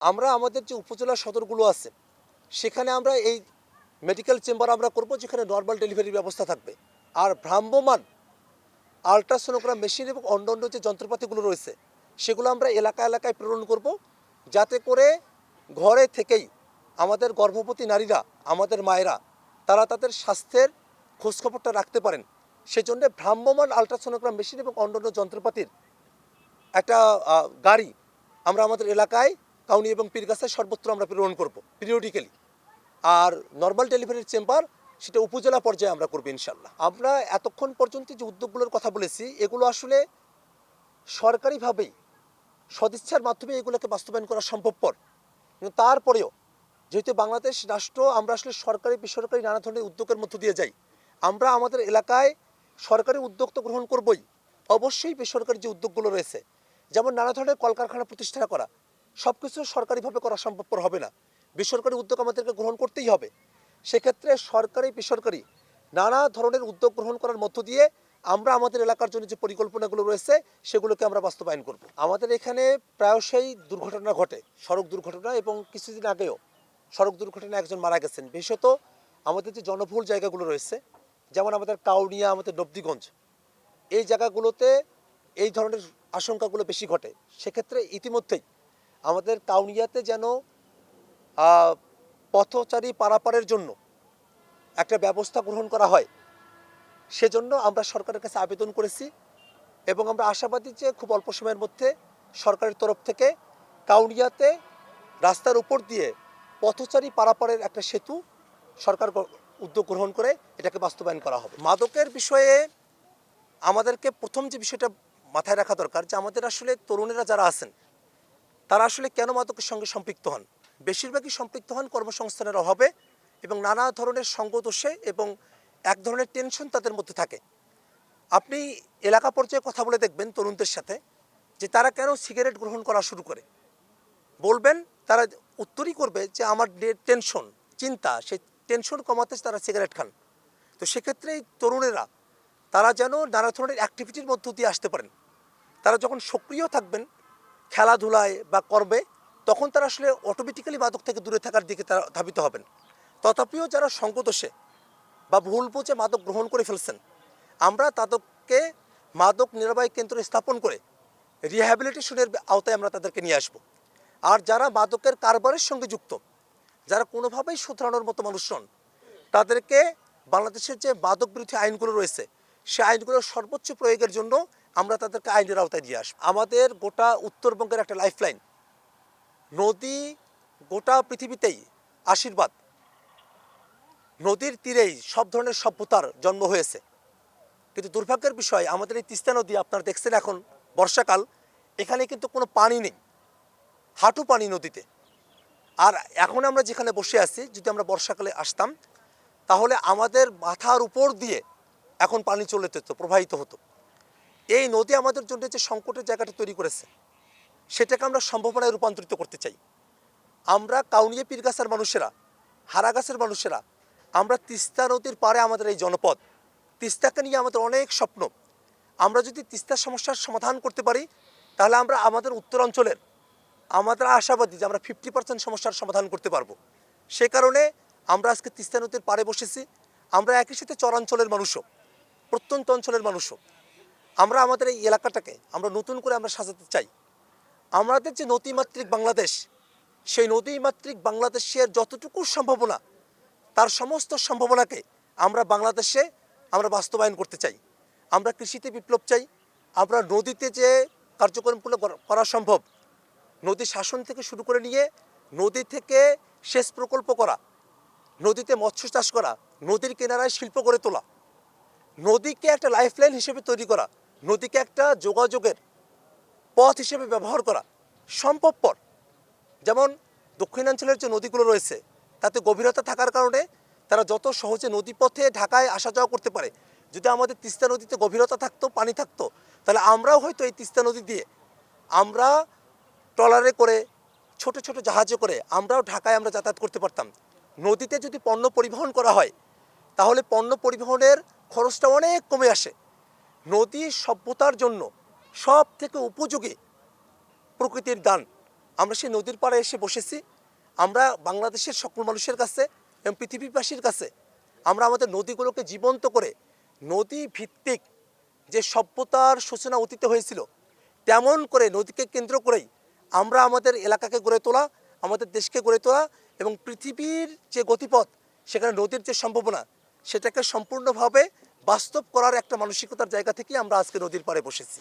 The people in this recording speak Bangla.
আমরা আমাদের যে উপজেলা সদরগুলো আছে সেখানে আমরা এই মেডিকেল চেম্বার আমরা করব, যেখানে নর্মাল ডেলিভারির ব্যবস্থা থাকবে। আর ভ্রাম্যমান আলট্রাসোনোগ্রাম মেশিন এবং অন্যান্য যে যন্ত্রপাতিগুলো রয়েছে সেগুলো আমরা এলাকা এলাকায় প্রেরণ করব, যাতে করে ঘরে থেকেই আমাদের গর্ভবতী নারীরা, আমাদের মায়েরা, তারা তাদের স্বাস্থ্যের খোঁজখবরটা রাখতে পারেন। সেজন্য ভ্রাম্যমান আলট্রাসোনোগ্রাম মেশিন এবং অন্যান্য যন্ত্রপাতির একটা গাড়ি আমরা আমাদের এলাকায় কাউনি এবং পীরগাছায় সর্বত্র আমরা প্রেরণ করব পিরিয়ডিক্যালি। আর নর্মাল ডেলিভারির চেম্বার সেটা উপজেলা পর্যায়ে আমরা করবো ইনশাল্লাহ। আমরা এতক্ষণ পর্যন্ত যে উদ্যোগগুলোর কথা বলেছি এগুলো আসলে সরকারিভাবেই সদিচ্ছার মাধ্যমে এগুলোকে বাস্তবায়ন করা সম্ভবপর, কিন্তু তারপরেও যেহেতু বাংলাদেশ রাষ্ট্র, আমরা আসলে সরকারি বেসরকারি নানা ধরনের উদ্যোগের মধ্য দিয়ে যাই। আমরা আমাদের এলাকায় সরকারি উদ্যোগ তো গ্রহণ করবই, অবশ্যই বেসরকারি যে উদ্যোগগুলো রয়েছে, যেমন নানা ধরনের কলকারখানা প্রতিষ্ঠা করা, সব কিছু সরকারিভাবে করা সম্ভবপর হবে না, বেসরকারি উদ্যোগ আমাদেরকে গ্রহণ করতেই হবে। সেক্ষেত্রে সরকারি বেসরকারি নানা ধরনের উদ্যোগ গ্রহণ করার মধ্য দিয়ে আমরা আমাদের এলাকার জন্য যে পরিকল্পনাগুলো রয়েছে সেগুলোকে আমরা বাস্তবায়ন করব। আমাদের এখানে প্রায়শই দুর্ঘটনা ঘটে, সড়ক দুর্ঘটনা, এবং কিছুদিন আগেও সড়ক দুর্ঘটনায় একজন মারা গেছেন। বিশেষত আমাদের যে জনবহুল জায়গাগুলো রয়েছে, যেমন আমাদের কাউনিয়া, আমাদের নবদিগঞ্জ, এই জায়গাগুলোতে এই ধরনের আশঙ্কাগুলো বেশি ঘটে। সেক্ষেত্রে ইতিমধ্যেই আমাদের কাউনিয়াতে যেন পথচারী পারাপারের জন্য একটা ব্যবস্থা গ্রহণ করা হয়, সেজন্য আমরা সরকারের কাছে আবেদন করেছি, এবং আমরা আশাবাদী যে খুব অল্প সময়ের মধ্যে সরকারের তরফ থেকে কাউনিয়াতে রাস্তার উপর দিয়ে পথচারী পারাপারের একটা সেতু সরকার উদ্যোগ গ্রহণ করে এটাকে বাস্তবায়ন করা হবে। মাদকের বিষয়ে আমাদেরকে প্রথম যে বিষয়টা মাথায় রাখা দরকার, যে আমাদের আসলে তরুণেরা যারা আছেন তারা আসলে কেন মাদকের সঙ্গে সম্পৃক্ত হন। বেশিরভাগই সম্পৃক্ত হন কর্মসংস্থানের অভাবে এবং নানা ধরনের সঙ্গদোষে, এবং এক ধরনের টেনশন তাদের মধ্যে থাকে। আপনি এলাকা পর্যায়ে কথা বলে দেখবেন তরুণদের সাথে, যে তারা কেন সিগারেট গ্রহণ করা শুরু করে। বলবেন, তারা উত্তরই করবে যে আমার টেনশন, চিন্তা, সেই টেনশন কমাতে তারা সিগারেট খান। তো সেক্ষেত্রে এই তরুণেরা তারা যেন নানা ধরনের অ্যাক্টিভিটির মধ্য দিয়ে আসতে পারেন। তারা যখন সক্রিয় থাকবেন খেলাধুলায় বা কর্মে, তখন তারা আসলে অটোমেটিক্যালি মাদক থেকে দূরে থাকার দিকে তারা ধাবিত হবেন। তথাপিও যারা সঙ্গদোষে বা ভুল বুঝে মাদক গ্রহণ করে ফেলছেন, আমরা তাদেরকে মাদক নিরাময় কেন্দ্র স্থাপন করে রিহ্যাবিলিটেশনের আওতায় আমরা তাদেরকে নিয়ে আসব। আর যারা মাদকের কারবারের সঙ্গে যুক্ত, যারা কোনোভাবেই শুধরানোর মতো মানুষ নন, তাদেরকে বাংলাদেশের যে মাদক বিরোধী আইনগুলো রয়েছে সেই আইনগুলোর সর্বোচ্চ প্রয়োগের জন্য আমরা তাদেরকে আইনের আওতায় নিয়ে আসব। আমাদের গোটা উত্তরবঙ্গের একটা লাইফলাইন নদী, গোটা পৃথিবীতেই আশীর্বাদ। নদীর তীরেই সব ধরনের সভ্যতার জন্ম হয়েছে, কিন্তু দুর্ভাগ্যের বিষয় আমাদের এই তিস্তা নদী, আপনারা দেখছেন এখন বর্ষাকাল, এখানে কিন্তু কোনো পানি নেই, হাঁটু পানি নদীতে। আর এখন আমরা যেখানে বসে আছি, যদি আমরা বর্ষাকালে আসতাম তাহলে আমাদের মাথার উপর দিয়ে এখন পানি চলে যেত, প্রবাহিত হতো। এই নদী আমাদের জন্য যে সংকটের জায়গাটা তৈরি করেছে সেটাকে আমরা সম্ভাবনায় রূপান্তরিত করতে চাই। আমরা কাউনিয়া পীরগাছার মানুষেরা, হারাগাছের মানুষেরা, আমরা তিস্তা নদীর পাড়ে আমাদের এই জনপদ, তিস্তাকে নিয়ে আমাদের অনেক স্বপ্ন। আমরা যদি তিস্তার সমস্যার সমাধান করতে পারি তাহলে আমরা আমাদের উত্তরাঞ্চলের, আমাদের আশাবাদী যে আমরা 50% সমস্যার সমাধান করতে পারবো। সে কারণে আমরা আজকে তিস্তা নদীর পাড়ে বসেছি। আমরা একই সাথে চরাঞ্চলের মানুষও, প্রত্যন্ত অঞ্চলের মানুষও, আমরা আমাদের এই এলাকাটাকে আমরা নতুন করে আমরা সাজাতে চাই। আমাদের যে নদীমাতৃক বাংলাদেশ, সেই নদীমাতৃক বাংলাদেশের যতটুকু সম্ভাবনা, তার সমস্ত সম্ভাবনাকে আমরা বাংলাদেশে আমরা বাস্তবায়ন করতে চাই। আমরা কৃষিতে বিপ্লব চাই। আমরা নদীতে যে কার্যক্রমগুলো করা সম্ভব, নদী শাসন থেকে শুরু করে নিয়ে নদী থেকে সেচ প্রকল্প করা, নদীতে মৎস্য চাষ করা, নদীর কিনারায় শিল্প গড়ে তোলা, নদীকে একটা লাইফলাইন হিসেবে তৈরি করা, নদীকে একটা যোগাযোগের পথ হিসেবে ব্যবহার করা সম্ভবপর। যেমন দক্ষিণাঞ্চলের যে নদীগুলো রয়েছে তাতে গভীরতা থাকার কারণে তারা যত সহজে নদীপথে ঢাকায় আসা যাওয়া করতে পারে। যদি আমাদের তিস্তা নদীতে গভীরতা থাকতো, পানি থাকতো, তাহলে আমরাও হয়তো এই তিস্তা নদী দিয়ে আমরা ট্রলারে করে, ছোট ছোট জাহাজে করে আমরাও ঢাকায় আমরা যাতায়াত করতে পারতাম। নদীতে যদি পণ্য পরিবহন করা হয় তাহলে পণ্য পরিবহনের খরচটা অনেক কমে আসে। নদী সভ্যতার জন্য সব থেকে উপযোগী প্রকৃতির দান। আমরা সেই নদীর পাড়ে এসে বসেছি। আমরা বাংলাদেশের সকল মানুষের কাছে এবং পৃথিবীবাসীর কাছে আমরা আমাদের নদীগুলোকে জীবন্ত করে নদী ভিত্তিক যে সভ্যতার সূচনা অতীতে হয়েছিল তেমন করে নদীকে কেন্দ্র করেই আমরা আমাদের এলাকাকে গড়ে তোলা, আমাদের দেশকে গড়ে তোলা এবং পৃথিবীর যে গতিপথ সেখানে নদীর যে সম্ভাবনা সেটাকে সম্পূর্ণভাবে বাস্তব করার একটা মানসিকতার জায়গা থেকে আমরা আজকে নদীর পাড়ে বসেছি।